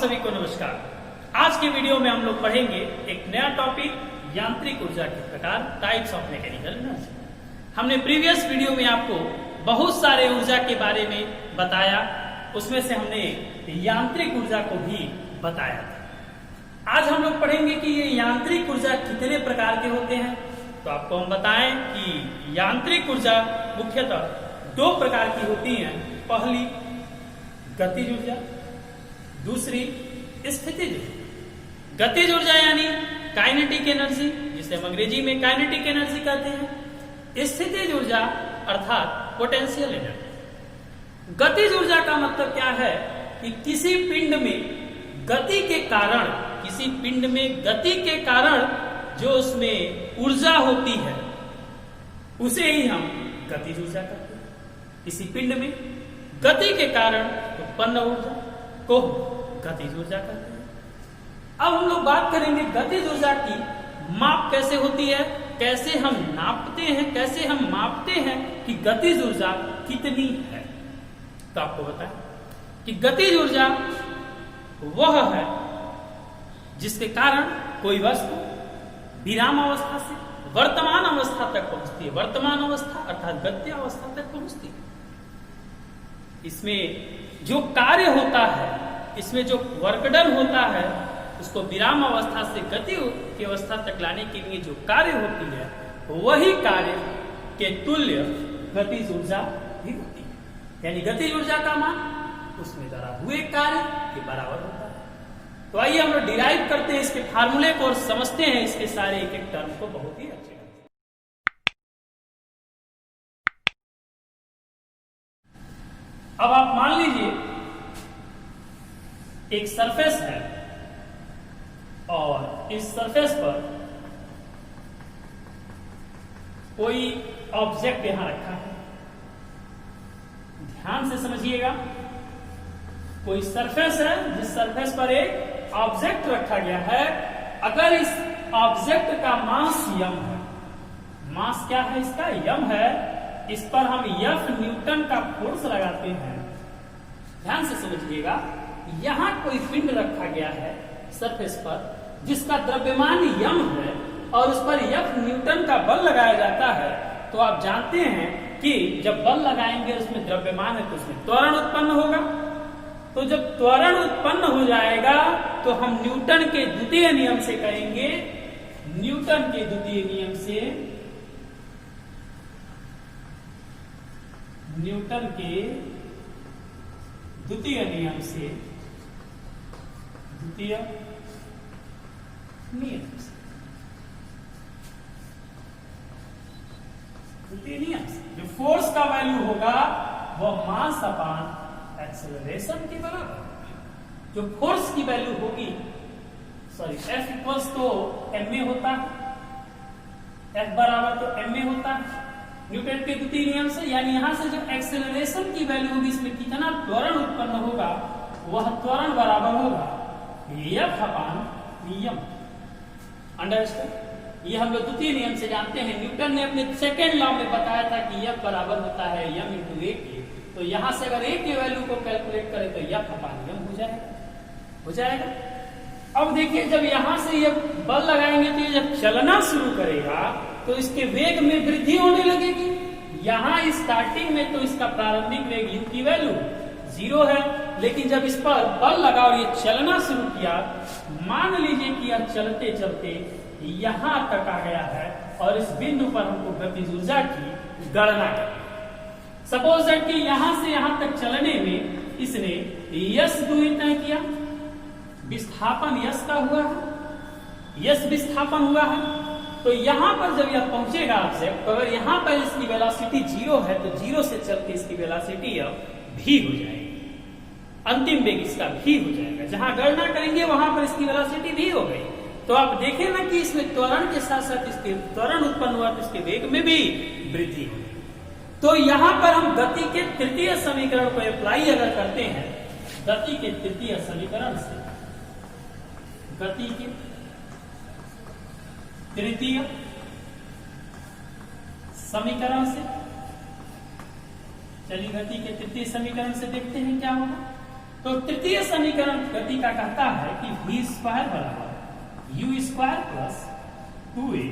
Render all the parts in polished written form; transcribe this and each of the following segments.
सभी को नमस्कार। आज के वीडियो में हम लोग पढ़ेंगे एक नया टॉपिक, यांत्रिक ऊर्जा के प्रकार, टाइप्स ऑफ मैकेनिकल एनर्जी। हमने प्रीवियस वीडियो में आपको बहुत सारे ऊर्जा के बारे में बताया, उसमें से हमने यांत्रिक ऊर्जा को भी बताया था। आज हम लोग पढ़ेंगे कि ये यांत्रिक ऊर्जा कितने प्रकार के होते हैं। तो आपको हम बताएं कि यांत्रिक ऊर्जा मुख्यतः दो प्रकार की होती हैं। पहली गतिज ऊर्जा, दूसरी स्थितिज ऊर्जा। गतिज ऊर्जा यानी काइनेटिक एनर्जी, जिसे हम अंग्रेजी में काइनेटिक एनर्जी कहते हैं। स्थितिज ऊर्जा अर्थात पोटेंशियल एनर्जी। गतिज ऊर्जा का मतलब क्या है कि किसी पिंड में गति के कारण जो उसमें ऊर्जा होती है उसे ही हम गतिज ऊर्जा कहते हैं। किसी पिंड में गति के कारण उत्पन्न ऊर्जा को गतिज ऊर्जा कहते हैं। अब हम लोग बात करेंगे गतिज ऊर्जा की माप कैसे होती है, कैसे हम नापते हैं, कैसे हम मापते हैं कि गतिज ऊर्जा कितनी है। तो आपको बताएं कि गतिज ऊर्जा वह है जिसके कारण कोई वस्तु विराम अवस्था से वर्तमान अवस्था तक पहुंचती है। वर्तमान अवस्था अर्थात गत्य अवस्था तक पहुंचती है। इसमें जो कार्य होता है, इसमें जो वर्क डन होता है, उसको विराम अवस्था से गति की अवस्था तक लाने के लिए जो कार्य होती है वही कार्य के तुल्य गतिज ऊर्जा भी होती है। यानी गतिज ऊर्जा का मान उसमें द्वारा हुए कार्य के बराबर होता है। तो आइए हम लोग डिराइव करते हैं इसके फार्मूले को और समझते हैं इसके सारे एक एक टर्म को बहुत ही अच्छे। अब आप मान लीजिए एक सरफेस है और इस सरफेस पर कोई ऑब्जेक्ट यहां रखा है। ध्यान से समझिएगा, कोई सरफेस है जिस सरफेस पर एक ऑब्जेक्ट रखा गया है। अगर इस ऑब्जेक्ट का मास यम है, मास क्या है इसका, यम है, इस पर हम F न्यूटन का फोर्स लगाते हैं। ध्यान से समझिएगा, यहां कोई पिंड रखा गया है सरफेस पर जिसका द्रव्यमान यम है और उस पर F न्यूटन का बल लगाया जाता है। तो आप जानते हैं कि जब बल लगाएंगे उसमें द्रव्यमान है तो उसमें त्वरण उत्पन्न होगा। तो जब त्वरण उत्पन्न हो जाएगा तो हम न्यूटन के द्वितीय नियम से कहेंगे, न्यूटन के द्वितीय नियम से, न्यूटन के द्वितीय नियम से, द्वितीय नियम से, द्वितीय नियम से जो फोर्स का वैल्यू होगा वह मास अपान एक्सेलरेशन के बराबर होगा। जो फोर्स की वैल्यू होगी, सॉरी, F इक्वल्स तो m में होता है, F बराबर तो m में होता है न्यूटन के द्वितीय नियम से। यानी यहां से जो एक्सेलरेशन की वैल्यू होगी, इसमें कितना त्वरण उत्पन्न होगा, वह त्वरण बराबर होगा F अपान नियम। अंडरस्टैंड? ये हम लोग द्वितीय नियम से जानते हैं। न्यूटन ने अपने सेकेंड लॉ में बताया था कि F बराबर होता है m इंटू a के। तो यहां से अगर a की वैल्यू को कैलकुलेट करें तो F अपान नियम हो जाएगा। अब देखिए, जब यहां से ये बल लगाएंगे तो ये जब चलना शुरू करेगा तो इसके वेग में वृद्धि होने लगेगी। यहां स्टार्टिंग में तो इसका प्रारंभिक वेग u की वैल्यू 0 है, लेकिन जब इस पर बल लगा और ये चलना शुरू किया, मान लीजिए कि यह चलते चलते यहां तक आ गया है और इस बिंदु पर हमको गतिज ऊर्जा की गणना करनी है। सपोज दैट कि यहां से यहां तक चलने में इसने यस दूरी तय किया, विस्थापन यस का हुआ है, यस विस्थापन हुआ है। तो यहां पर जब यह पहुंचेगा ऑब्जेक्ट, तो अगर यहां पर इसकी वेलोसिटी 0 है तो 0 से चल के इसकी वेलोसिटी अब भी हो जाएगी, अंतिम वेग इसका भी हो जाएगा। जहां गणना करेंगे वहां पर इसकी वेलोसिटी भी हो गई। तो आप देखें ना कि इसमें त्वरण के साथ साथ इसके त्वरण उत्पन्न हुआ तो इसके वेग में भी वृद्धि हुई। तो यहां पर हम गति के तृतीय समीकरण को अप्लाई अगर करते हैं, गति के तृतीय समीकरण से, गति के तृतीय समीकरण से, चलिए गति के तृतीय समीकरण से देखते हैं क्या होगा। तो तृतीय समीकरण गति का कहता है कि v स्क्वायर बराबर u स्क्वायर प्लस 2a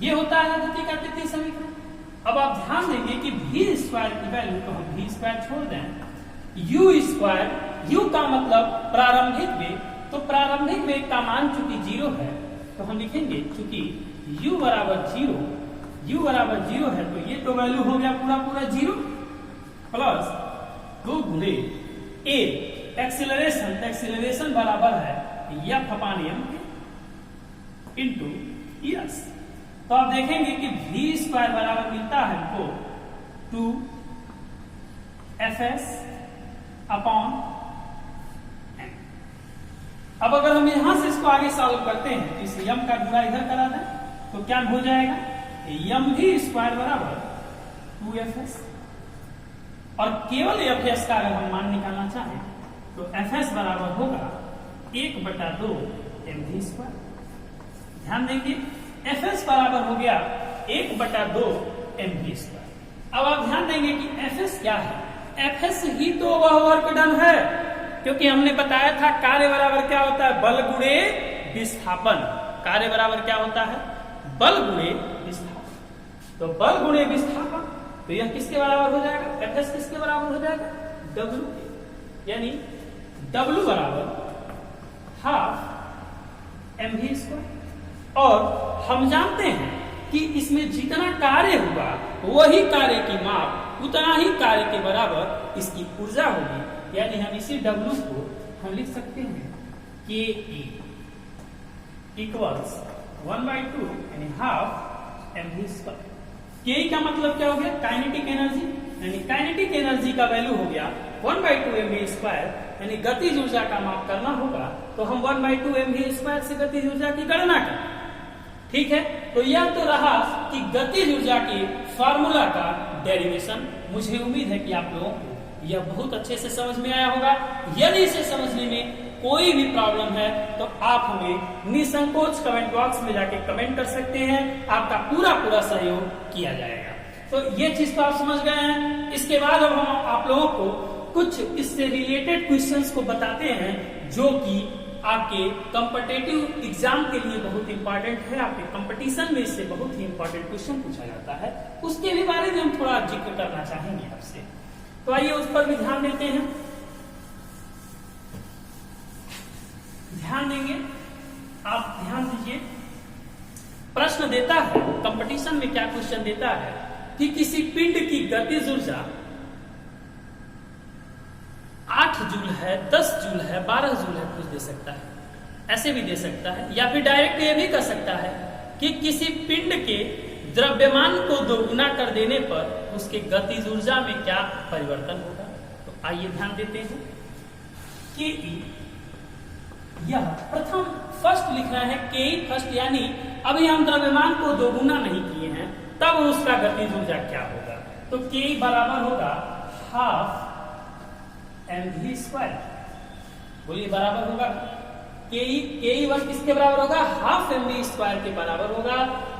ये होता है गति का तृतीय समीकरण। अब आप ध्यान देंगे कि v स्क्वायर की वैल्यू को हम v स्क्वायर छोड़ दें, u स्क्वायर, u का मतलब प्रारंभिक वेग, तो प्रारंभिक वेग का मान चूंकि 0 है तो हम लिखेंगे चूंकि u बराबर 0 है तो ये तो वैल्यू हो गया पूरा पूरा 0 प्लस 2 गुणे a एक्सीलरेशन बराबर है f अपान m के इंटू s। तो आप देखेंगे कि v स्क्वायर बराबर मिलता है हमको 2fs अपॉन m। अब अगर हम यहां से इसको आगे सॉल्व करते हैं तो इस m का गुणा इधर करा दें तो क्या हो जाएगा, m भी स्क्वायर बराबर 2fs और केवल fs का अगर हम मान निकालना चाहें तो fs बराबर होगा 1/2 mv स्क्वायर। ध्यान देंगे fs बराबर हो गया 1/2 mv स्क्वायर। अब आप ध्यान देंगे कि fs क्या है, fs ही तो वह वर्क डन है, क्योंकि हमने बताया था कार्य बराबर क्या होता है, बल गुणे विस्थापन। कार्य बराबर क्या होता है, बल गुणे विस्थापन। तो बल गुणे विस्थापन, तो यह किसके बराबर हो जाएगा, fs किसके बराबर हो जाएगा, w के, यानी w बराबर हाफ mv स्क्वायर। और हम जानते हैं कि इसमें जितना कार्य होगा वही कार्य की माप उतना ही कार्य के बराबर इसकी ऊर्जा होगी, यानी हम इसी W को हम लिख सकते हैं के इक्वल्स 1/2 यानी हाफ mv स्क्वायर। के का मतलब क्या हो गया, काइनेटिक एनर्जी, यानी काइनेटिक एनर्जी का वैल्यू हो गया 1/2 mv स्क्वायर, यानी गतिज ऊर्जा का माप करना होगा तो हम 1/2 mv स्क्वायर से गतिज ऊर्जा की गणना करें। ठीक है, तो यह तो रहा कि गतिज ऊर्जा के फार्मूला का डेरिवेशन। मुझे उम्मीद है कि आप लोगों को यह बहुत अच्छे से समझ में आया होगा। यदि इसे समझने में कोई भी प्रॉब्लम है तो आप हमें निसंकोच कमेंट बॉक्स में जाके कमेंट कर सकते हैं, आपका पूरा पूरा सहयोग किया जाएगा। तो ये चीज तो आप समझ गए हैं। इसके बाद अब हम आप लोगों को कुछ इससे रिलेटेड क्वेश्चंस को बताते हैं जो कि आपके कॉम्पिटिटिव एग्जाम के लिए बहुत इंपॉर्टेंट है, आपके कंपटीशन में इससे बहुत ही इंपॉर्टेंट क्वेश्चन पूछा जाता है, उसके भी बारे में हम थोड़ा जिक्र करना चाहेंगे आपसे। तो आइए उस पर भी ध्यान देते हैं। ध्यान देंगे, आप ध्यान दीजिए। प्रश्न देता है, कंपटीशन में क्या क्वेश्चन देता है कि किसी पिंड की गतिज ऊर्जा 8 जूल है, 10 जूल है, 12 जूल है, कुछ दे सकता है, ऐसे भी दे सकता है, या फिर डायरेक्ट ये भी कर सकता है कि किसी पिंड के द्रव्यमान को दोगुना कर देने पर उसके गतिज ऊर्जा में क्या परिवर्तन होगा। तो आइए ध्यान देते हैं कि यह प्रथम फर्स्ट लिख रहे हैं के फर्स्ट, यानी अभी हम द्रव्यमान को दोगुना नहीं किए हैं, तब उसका गतिज ऊर्जा क्या होगा। तो के बराबर होगा हाफ mv स्क्वायर। बोलिए बराबर होगा के वन किसके बराबर होगा, हाफ mv स्क्वायर के बराबर होगा।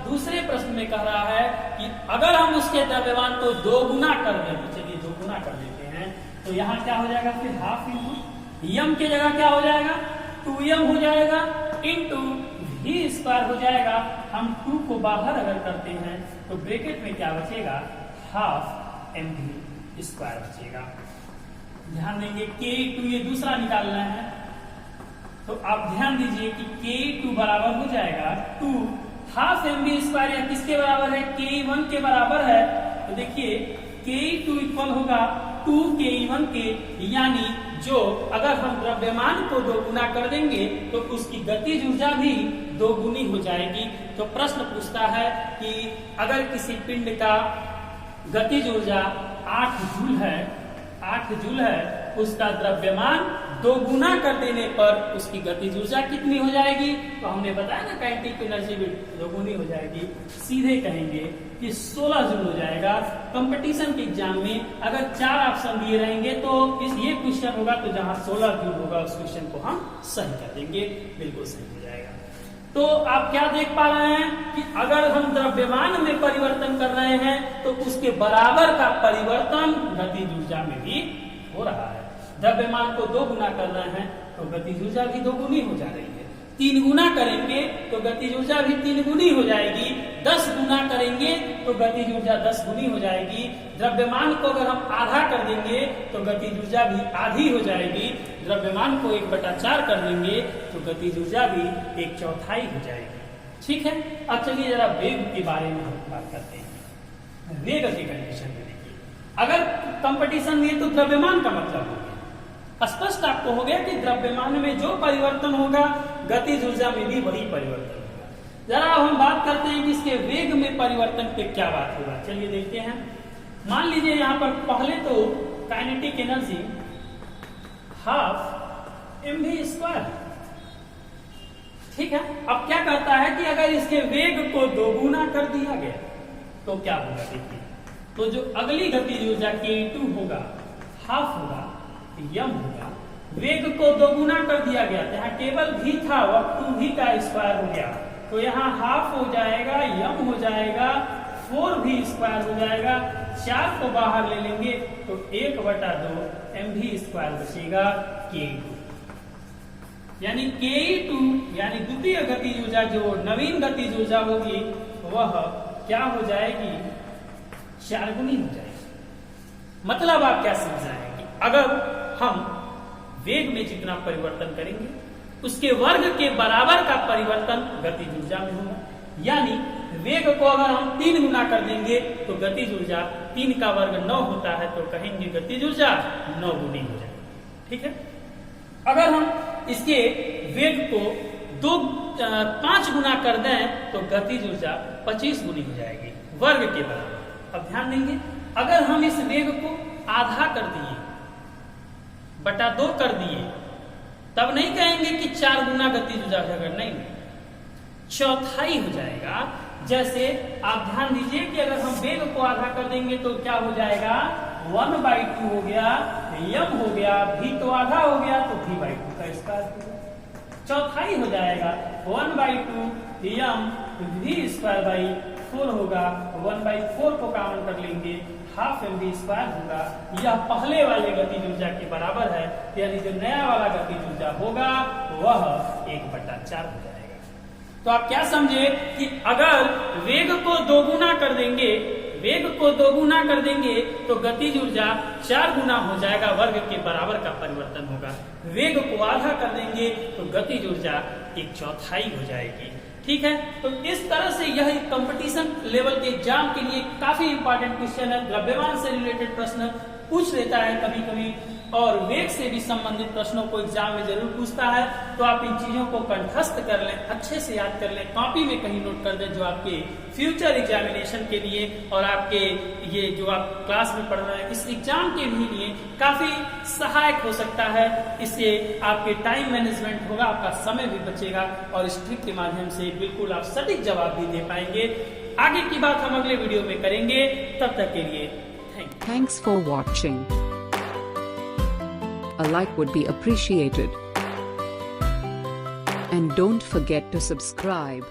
दूसरे प्रश्न में कह रहा है कि अगर हम उसके द्रव्यमान को दोगुना कर दें, तो चलिए दोगुना कर देते हैं, तो यहाँ क्या हो जाएगा, फिर हाफ इंटू यम की जगह क्या हो जाएगा, 2m हो जाएगा, इंटू v स्क्वायर हो जाएगा। हम 2 को बाहर अगर करते हैं तो ब्रैकेट में क्या बचेगा, हाफ mv स्क्वायर बचेगा। ध्यान देंगे K2 ये दूसरा निकालना है, तो आप ध्यान दीजिए कि K2 बराबर हो जाएगा 2 हाफ mv स्क्वायर, या किसके बराबर है, K1 के बराबर है। तो देखिए K2 इक्वल होगा 2 K1 के, यानी जो अगर हम द्रव्यमान को दोगुना कर देंगे तो उसकी गतिज ऊर्जा भी दोगुनी हो जाएगी। तो प्रश्न पूछता है कि अगर किसी पिंड का गतिज ऊर्जा 8 जूल है, उसका द्रव्यमान दोगुना कर देने पर उसकी गतिज ऊर्जा कितनी हो जाएगी। तो हमने बताया ना काइनेटिक एनर्जी भी दोगुनी हो जाएगी, सीधे कहेंगे कि 16 जूल हो जाएगा। कंपटीशन के एग्जाम में अगर 4 ऑप्शन दिए रहेंगे तो ये क्वेश्चन होगा, तो जहां 16 जूल होगा उस क्वेश्चन को हम सही कर देंगे, बिल्कुल सही हो जाएगा। तो आप क्या देख पा रहे हैं कि अगर हम द्रव्यमान में परिवर्तन कर रहे हैं तो उसके बराबर का परिवर्तन गतिज ऊर्जा में भी हो रहा है। द्रव्यमान को 2 गुना कर रहे हैं तो गतिज ऊर्जा भी 2 गुनी हो जा रही है। 3 गुना करेंगे तो गतिज ऊर्जा भी 3 गुनी हो जाएगी। 10 गुना करेंगे तो गतिज ऊर्जा 10 गुनी हो जाएगी। द्रव्यमान को अगर हम आधा कर देंगे तो गतिज ऊर्जा भी आधी हो जाएगी। द्रव्यमान को 1/4 कर देंगे तो गतिज ऊर्जा भी 1/4 हो जाएगी। ठीक है, अब चलिए जरा वेग के बारे में हम बात करते हैं। वेग की कंडीशन में देखिए, अगर कंपटीशन में तो द्रव्यमान का मतलब हो गया, स्पष्ट आपको हो गया कि द्रव्यमान में जो परिवर्तन होगा गतिज ऊर्जा में भी वही परिवर्तन होगा। जरा अब हम बात करते हैं कि इसके वेग में परिवर्तन पे क्या बात होगा। चलिए देखते हैं। मान लीजिए यहाँ पर पहले तो काइनेटिक एनर्जी 12 mv²। ठीक है, अब क्या कहता है कि अगर इसके वेग को 2 गुना कर दिया गया तो क्या होगा देखिए। तो जो अगली गतिज ऊर्जा k2 होगा, हाफ होगा, यम होगा। वेग को 2 गुना कर दिया गया, यहाँ केवल v था, अब 2v का स्क्वायर हो गया, तो यहाँ हाफ हो जाएगा, यम हो जाएगा, 4v² हो जाएगा। 4 को बाहर ले लेंगे तो 1/2 mv² बचेगा k2। यानी k2 यानी द्वितीय गतिज ऊर्जा जो नवीन गतिज ऊर्जा होगी वह क्या हो जाएगी, 4 गुनी हो जाएगी। मतलब आप क्या समझ रहे हैं कि अगर हम वेग में जितना परिवर्तन करेंगे उसके वर्ग के बराबर का परिवर्तन गतिज ऊर्जा में होगा। यानी वेग को अगर हम 3 गुना कर देंगे तो गतिज ऊर्जा 3 का वर्ग 9 होता है, तो कहेंगे गतिज ऊर्जा 9 गुनी हो जाएगी। ठीक है, अगर हम इसके वेग को 5 गुना कर दें तो गतिज ऊर्जा 25 गुनी हो जाएगी वर्ग के बराबर। अब ध्यान देंगे, अगर हम इस वेग को आधा कर दिए, बटा 2 कर दिए, तब नहीं कहेंगे कि 4 गुना गतिज ऊर्जा हो जाएगा, नहीं, 1/4 हो जाएगा। जैसे आप ध्यान दीजिए कि अगर हम वेग को आधा कर देंगे तो क्या हो जाएगा, 1/2 हो गया, यम हो गया, v तो आधा हो गया तो v/2 का स्क्वायर हो गया, 1/4 हो जाएगा। 1/2 यम v²/4 होगा, 1/4 को कॉमन कर लेंगे, हाफ mv² होगा। यह पहले वाले गतिज ऊर्जा के बराबर है, यानी जो नया वाला गतिज ऊर्जा होगा वह 1/4 हो जाएगा। तो आप क्या समझे कि अगर वेग को 2 गुना कर देंगे, वेग को 2 गुना कर देंगे तो गतिज ऊर्जा 4 गुना हो जाएगा, वर्ग के बराबर का परिवर्तन होगा। वेग को आधा कर देंगे तो गतिज ऊर्जा 1/4 हो जाएगी। ठीक है, तो इस तरह से यह कंपटीशन लेवल के एग्जाम के लिए काफी इंपॉर्टेंट क्वेश्चन है। द्रव्यमान से रिलेटेड प्रश्न पूछ लेता है कभी कभी, और वेग से भी संबंधित प्रश्नों को एग्जाम में जरूर पूछता है। तो आप इन चीजों को कंठस्थ कर लें, अच्छे से याद कर लें, कॉपी में कहीं नोट कर दें, जो आपके फ्यूचर एग्जामिनेशन के लिए और आपके ये जो आप क्लास में पढ़ रहे हैं इस एग्जाम के भी लिए काफी सहायक हो सकता है। इससे आपके टाइम मैनेजमेंट होगा, आपका समय भी बचेगा और इस ट्रिक के माध्यम से बिल्कुल आप सटीक जवाब भी दे पाएंगे। आगे की बात हम अगले वीडियो में करेंगे, तब तक के लिए thanks for watching. A like would be appreciated. And don't forget to subscribe.